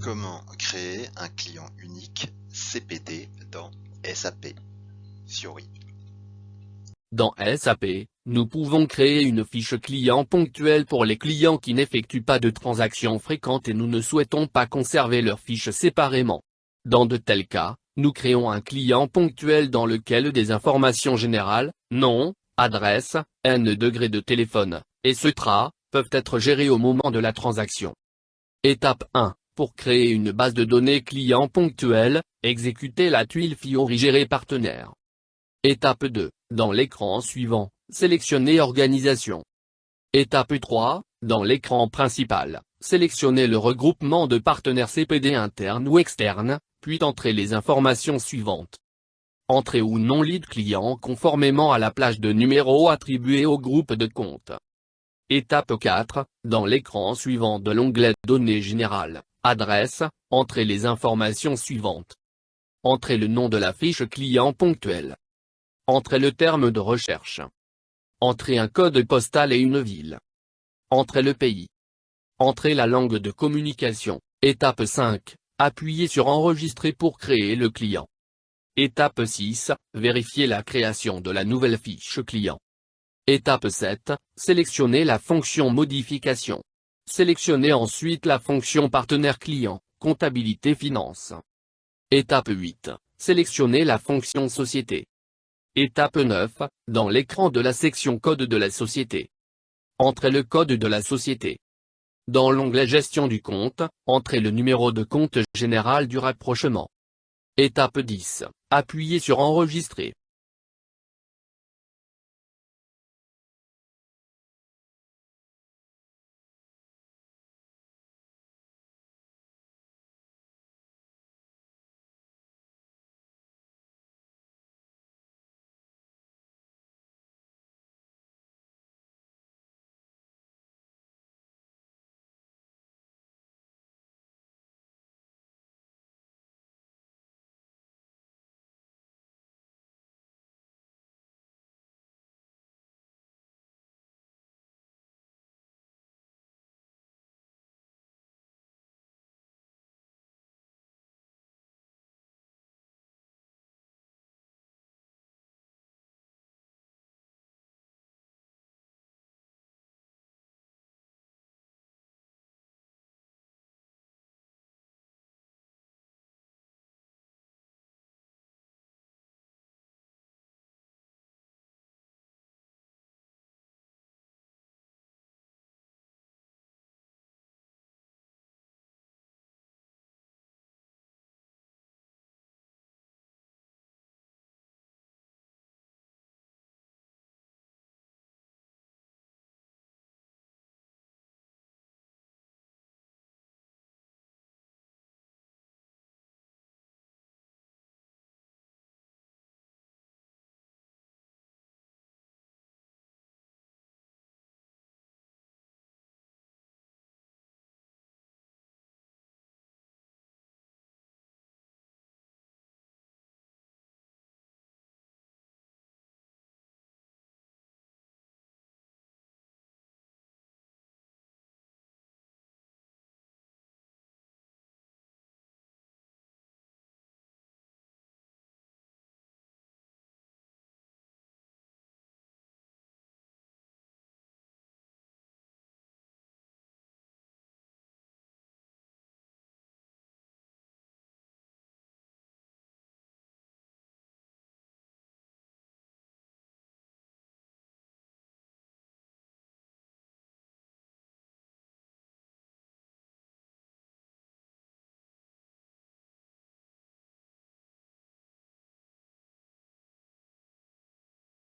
Comment créer un client unique CPD dans SAP Fiori? Dans SAP, nous pouvons créer une fiche client ponctuelle pour les clients qui n'effectuent pas de transactions fréquentes et nous ne souhaitons pas conserver leurs fiches séparément. Dans de tels cas, nous créons un client ponctuel dans lequel des informations générales, nom, adresse, n degré de téléphone, etc., peuvent être gérées au moment de la transaction. Étape 1. Pour créer une base de données client ponctuelle, exécutez la tuile Fiori Gérer partenaire. Étape 2. Dans l'écran suivant, sélectionnez Organisation. Étape 3. Dans l'écran principal, sélectionnez le regroupement de partenaires CPD internes ou externes, puis entrez les informations suivantes. Entrez ou non lead client conformément à la plage de numéros attribuée au groupe de compte. Étape 4. Dans l'écran suivant de l'onglet Données générales, adresse, entrez les informations suivantes. Entrez le nom de la fiche client ponctuelle. Entrez le terme de recherche. Entrez un code postal et une ville. Entrez le pays. Entrez la langue de communication. Étape 5. Appuyez sur Enregistrer pour créer le client. Étape 6. Vérifiez la création de la nouvelle fiche client. Étape 7. Sélectionnez la fonction Modification. Sélectionnez ensuite la fonction Partenaire client, Comptabilité Finance. Étape 8. Sélectionnez la fonction Société. Étape 9. Dans l'écran de la section Code de la société. Entrez le code de la société. Dans l'onglet Gestion du compte, entrez le numéro de compte général du rapprochement. Étape 10. Appuyez sur Enregistrer.